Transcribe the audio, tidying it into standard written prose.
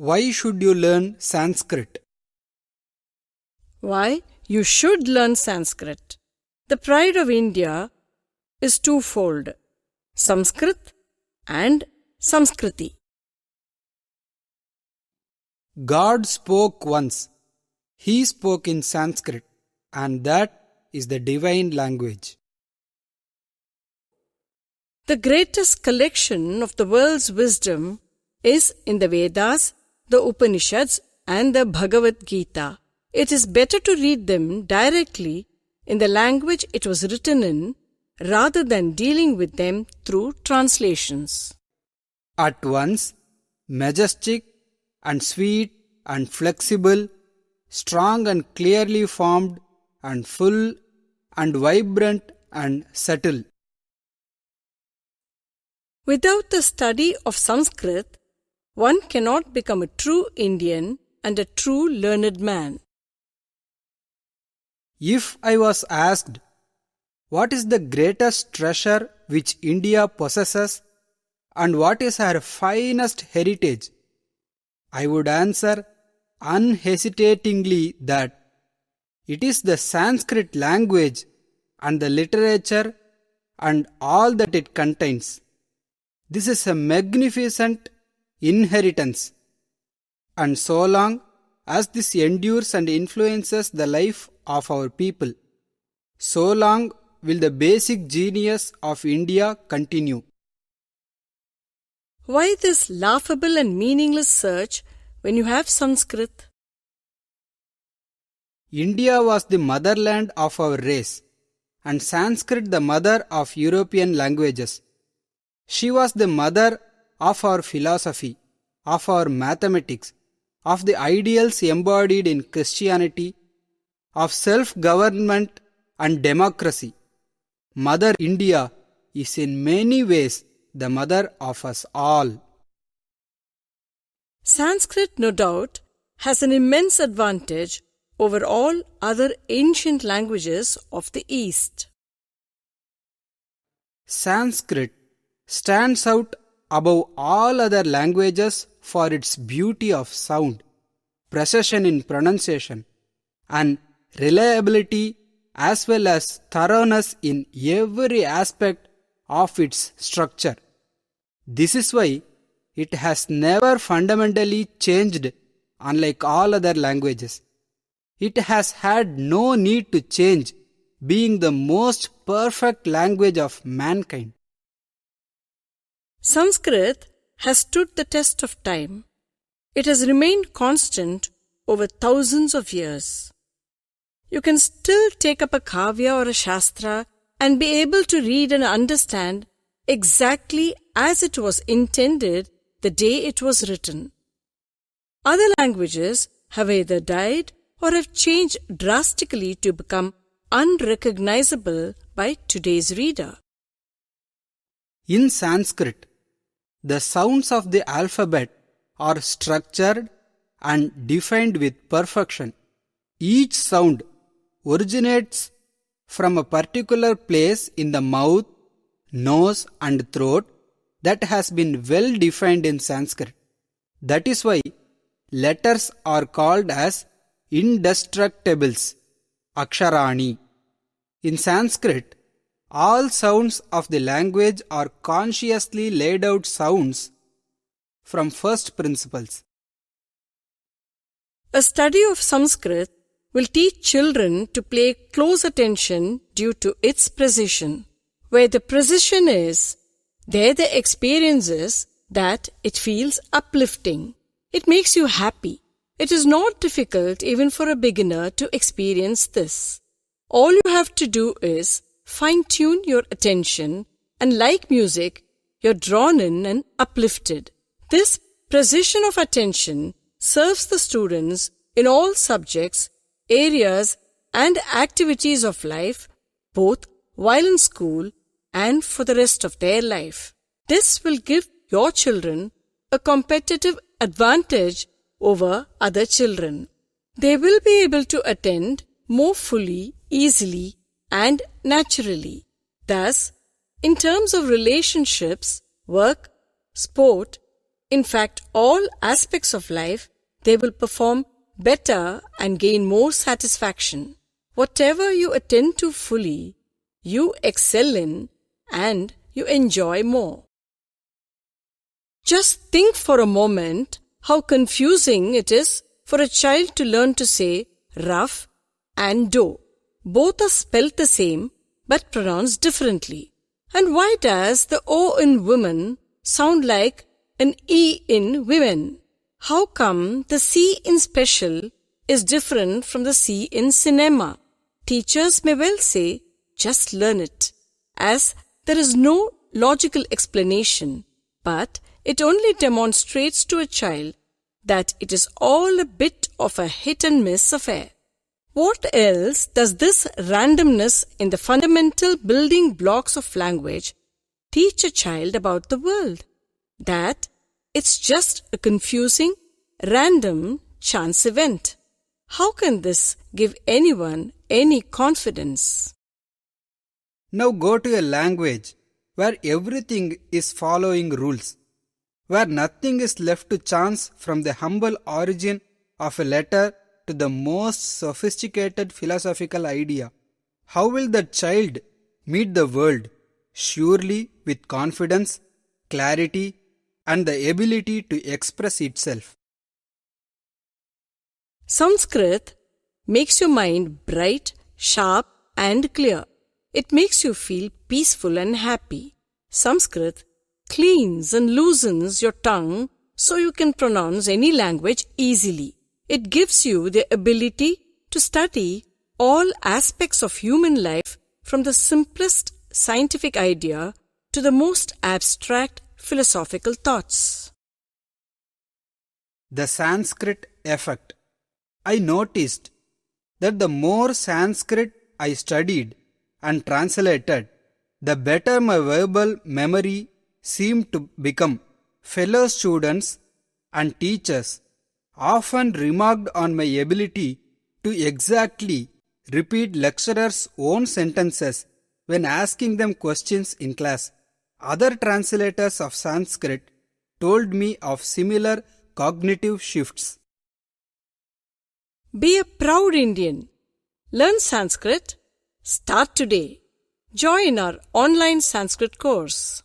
Why should you learn Sanskrit? Why you should learn Sanskrit. The pride of India is twofold: Samskrit and Samskriti. God spoke once. He spoke in Sanskrit, and that is the divine language. The greatest collection of the world's wisdom is in the Vedas, the Upanishads, and the Bhagavad Gita. It is better to read them directly in the language it was written in rather than dealing with them through translations. At once, majestic and sweet and flexible, strong and clearly formed, and full and vibrant and subtle. Without the study of Sanskrit, one cannot become a true Indian and a true learned man. If I was asked, what is the greatest treasure which India possesses and what is her finest heritage, I would answer unhesitatingly that it is the Sanskrit language and the literature and all that it contains. This is a magnificent inheritance, and so long as this endures and influences the life of our people, so long will the basic genius of India continue. Why this laughable and meaningless search when you have Sanskrit? India was the motherland of our race, and Sanskrit the mother of European languages. She was the mother of our philosophy, of our mathematics, of the ideals embodied in Christianity, of self-government and democracy. Mother India is in many ways the mother of us all. Sanskrit, no doubt, has an immense advantage over all other ancient languages of the East. Sanskrit stands out above all other languages for its beauty of sound, precision in pronunciation, and reliability as well as thoroughness in every aspect of its structure. This is why it has never fundamentally changed, unlike all other languages. It has had no need to change, being the most perfect language of mankind. Sanskrit has stood the test of time. It has remained constant over thousands of years. You can still take up a kavya or a shastra and be able to read and understand exactly as it was intended the day it was written. Other languages have either died or have changed drastically to become unrecognizable by today's reader. In Sanskrit, the sounds of the alphabet are structured and defined with perfection. Each sound originates from a particular place in the mouth, nose, and throat that has been well defined in Sanskrit. That is why letters are called as indestructibles, aksharani. In Sanskrit, all sounds of the language are consciously laid out sounds from first principles. A study of Sanskrit will teach children to pay close attention due to its precision. Where the precision is, there the experience is that it feels uplifting. It makes you happy. It is not difficult even for a beginner to experience this. All you have to do is fine-tune your attention, and like music, you're drawn in and uplifted. This precision of attention serves the students in all subjects, areas, and activities of life, both while in school and for the rest of their life. This will give your children a competitive advantage over other children. They will be able to attend more fully, easily, and naturally. Thus, in terms of relationships, work, sport, In fact, all aspects of life, they will perform better and gain more satisfaction. Whatever you attend to fully, you excel in and you enjoy more. Just think for a moment how confusing it is for a child to learn to say rough and dough. Both are spelt the same but pronounced differently. And why does the O in woman sound like an E in women? How come the C in special is different from the C in cinema? Teachers may well say, just learn it, as there is no logical explanation, but it only demonstrates to a child that it is all a bit of a hit-and-miss affair. What else does this randomness in the fundamental building blocks of language teach a child about the world? That it's just a confusing, random chance event. How can this give anyone any confidence? Now go to a language where everything is following rules, where nothing is left to chance, from the humble origin of a letter to the most sophisticated philosophical idea. How will the child meet the world? Surely with confidence, clarity, and the ability to express itself. Sanskrit makes your mind bright, sharp, and clear. It makes you feel peaceful and happy. Sanskrit cleans and loosens your tongue so you can pronounce any language easily. It gives you the ability to study all aspects of human life, from the simplest scientific idea to the most abstract philosophical thoughts. The Sanskrit Effect. I noticed that the more Sanskrit I studied and translated, the better my verbal memory seemed to become. Fellow students and teachers often remarked on my ability to exactly repeat lecturers' own sentences when asking them questions in class. Other translators of Sanskrit told me of similar cognitive shifts. Be a proud Indian. Learn Sanskrit. Start today. Join our online Sanskrit course.